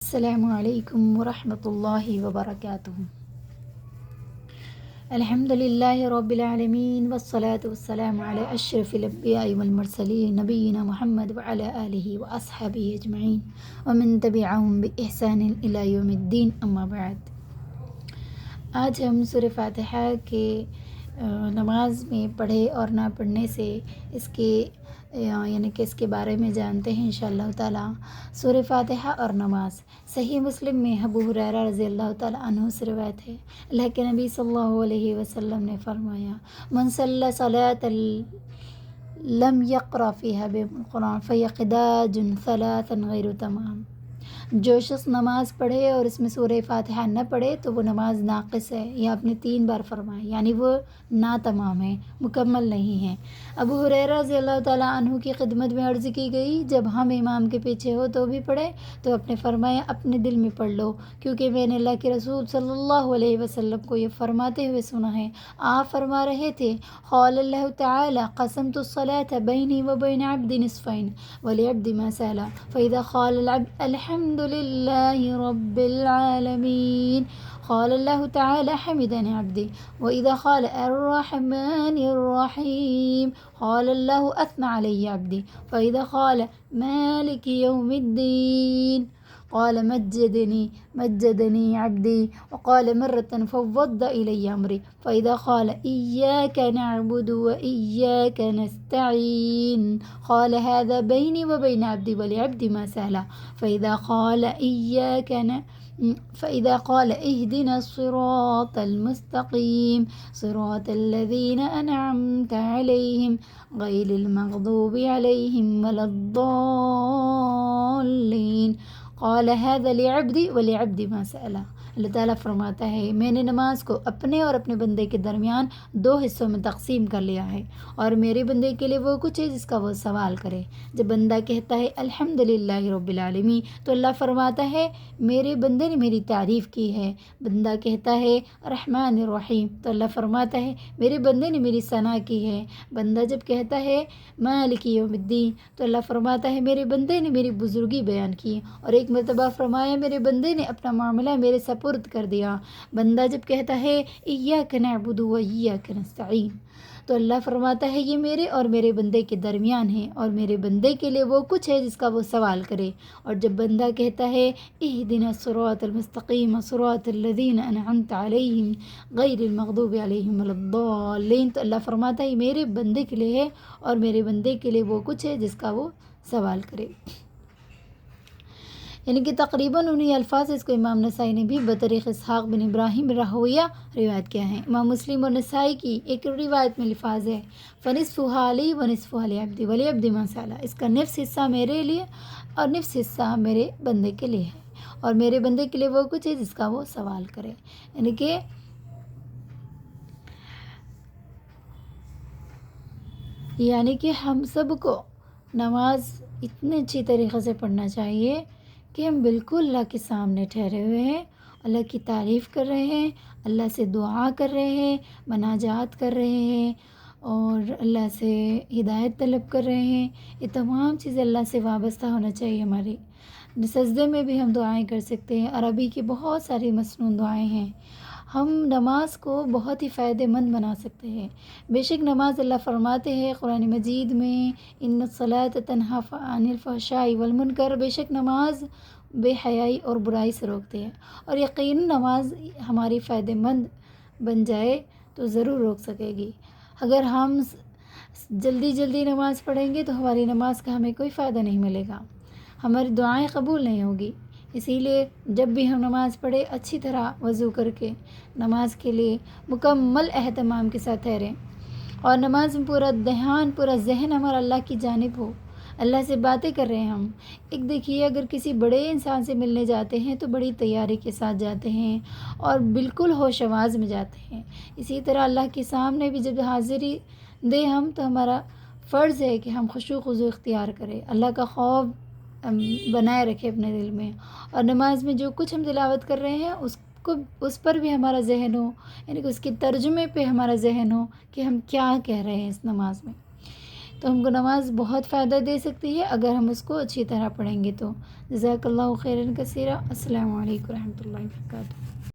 السلام علیکم ورحمۃ اللہ وبرکاتہ۔ الحمد للہ رب العالمین والصلاة والسلام علی اشرف الانبیاء والمرسلین نبینا محمد وعلی آلہ واصحابہ اجمعین ومن تبعہم بإحسان الی یوم الدین، اما بعد۔ آج ہم سورہ فاتحہ کے نماز میں پڑھے اور نہ پڑھنے سے اس کے بارے میں جانتے ہیں انشاءاللہ تعالی۔ سورہ فاتحہ اور نماز صحیح مسلم میں ابو ہریرہ رضی اللہ تعالیٰ عنہ سے روایت ہے، اللہ کے نبی صلی اللہ علیہ وسلم نے فرمایا، من صلی صلاۃ لم یقرأ فیہا بالقرآن فہی خداج ثلاثا غیر تمام۔ جو شخص نماز پڑھے اور اس میں سورہ فاتحہ نہ پڑھے تو وہ نماز ناقص ہے، یہ آپ نے 3 بار فرمایا، یعنی وہ ناتمام ہے، مکمل نہیں ہے۔ ابو ہریرہ رضی اللہ تعالیٰ عنہ کی خدمت میں عرض کی گئی، جب ہم امام کے پیچھے ہو تو بھی پڑھے تو اپنے فرمایا اپنے دل میں پڑھ لو، کیونکہ میں نے اللہ کے رسول صلی اللہ علیہ وسلم کو یہ فرماتے ہوئے سنا ہے۔ آپ فرما رہے تھے، قال اللہ تعالی قسمت الصلاة بینی و بین عبد نصفین ولعبد ما سأل فإذا قال العبد الحمد للہ رب العالمین قال اللہ تعالی حمدنی عبدی وإذا قال الرحمن الرحیم قال اللہ اثنى علی عبدی فإذا قال مالک یوم الدین قال مجدنی عبدی وقال مرة فوض إلی أمری فإذا قال إياك نعبد وإياك نستعین قال هذا بيني وبين عبدي ولعبدي ما سأل فإذا قال اهدنا الصراط المستقيم صراط الذين أنعمت عليهم غير المغضوب عليهم ولا الضالين قال هذا لعبدي ولعبدي ما سأل۔ اللہ تعالیٰ فرماتا ہے، میں نے نماز کو اپنے اور اپنے بندے کے درمیان 2 حصوں میں تقسیم کر لیا ہے، اور میرے بندے کے لیے وہ کچھ ہے جس کا وہ سوال کرے۔ جب بندہ کہتا ہے الحمدللہ رب العالمین تو اللہ فرماتا ہے میرے بندے نے میری تعریف کی ہے۔ بندہ کہتا ہے رحمن الرحیم تو اللہ فرماتا ہے میرے بندے نے میری ثنا کی ہے۔ بندہ جب کہتا ہے مالک یوم الدین تو اللہ فرماتا ہے میرے بندے نے میری بزرگی بیان کی، اور ایک مرتبہ فرمایا میرے بندے نے اپنا معاملہ میرے سپرد کر دیا۔ بندہ جب کہتا ہے ایاک نعبد و ایاک نستعین تو اللہ فرماتا ہے یہ میرے اور میرے بندے کے درمیان ہے، اور میرے بندے کے لیے وہ کچھ ہے جس کا وہ سوال کرے۔ اور جب بندہ کہتا ہے اہدنا الصراط المستقیم صراط الذین انعمت علیہم غیر المغضوب علیہم ولا الضالین تو اللہ فرماتا ہے یہ میرے بندے کے لیے ہے، اور میرے بندے کے لیے وہ کچھ ہے جس کا وہ سوال کرے۔ یعنی کہ تقریباً انہی الفاظ اس کو امام نسائی نے بھی بطریق اسحاق بن ابراہیم راہویہ روایت کیا ہے۔ امام مسلم اور نسائی کی ایک روایت میں الفاظ ہے فنصفها لی ونصفها لعبدی ولعبد ما سأل، اس کا نصف حصہ میرے لیے اور نصف حصہ میرے بندے کے لیے ہے، اور میرے بندے کے لیے وہ کچھ ہے جس کا وہ سوال کرے۔ یعنی کہ ہم سب کو نماز اتنے اچھی طریقے سے پڑھنا چاہیے کہ ہم بالکل اللہ کے سامنے ٹھہرے ہوئے ہیں، اللہ کی تعریف کر رہے ہیں، اللہ سے دعا کر رہے ہیں، مناجات کر رہے ہیں، اور اللہ سے ہدایت طلب کر رہے ہیں۔ یہ تمام چیزیں اللہ سے وابستہ ہونا چاہیے ہماری۔ سجدے میں بھی ہم دعائیں کر سکتے ہیں، عربی کی بہت ساری مسنون دعائیں ہیں۔ ہم نماز کو بہت ہی فائدہ مند بنا سکتے ہیں۔ بے شک نماز اللہ فرماتے ہیں قرآن مجید میں ان الصلاۃ تنہی عن الفحشاء والمنکر، بے شک نماز بے حیائی اور برائی سے روکتے ہیں، اور یقیناً نماز ہماری فائدہ مند بن جائے تو ضرور روک سکے گی۔ اگر ہم جلدی نماز پڑھیں گے تو ہماری نماز کا ہمیں کوئی فائدہ نہیں ملے گا، ہماری دعائیں قبول نہیں ہوگی۔ اسی لیے جب بھی ہم نماز پڑھیں اچھی طرح وضو کر کے نماز کے لیے مکمل اہتمام کے ساتھ ٹھہریں، اور نماز میں پورا دھیان پورا ذہن ہمارا اللہ کی جانب ہو۔ اللہ سے باتیں کر رہے ہیں ہم، ایک دیکھیے اگر کسی بڑے انسان سے ملنے جاتے ہیں تو بڑی تیاری کے ساتھ جاتے ہیں اور بالکل ہوش آواز میں جاتے ہیں۔ اسی طرح اللہ کے سامنے بھی جب حاضری دیں ہم تو ہمارا فرض ہے کہ ہم خشوع خضوع اختیار کریں، اللہ کا خوف بنائے رکھے اپنے دل میں، اور نماز میں جو کچھ ہم تلاوت کر رہے ہیں اس پر بھی ہمارا ذہن ہو، یعنی کہ اس کے ترجمے پہ ہمارا ذہن ہو کہ ہم کیا کہہ رہے ہیں اس نماز میں۔ تو ہم کو نماز بہت فائدہ دے سکتی ہے اگر ہم اس کو اچھی طرح پڑھیں گے تو۔ جزاک اللہ خیرا کثیرا۔ السلام علیکم و رحمۃ اللہ وبرکاتہ۔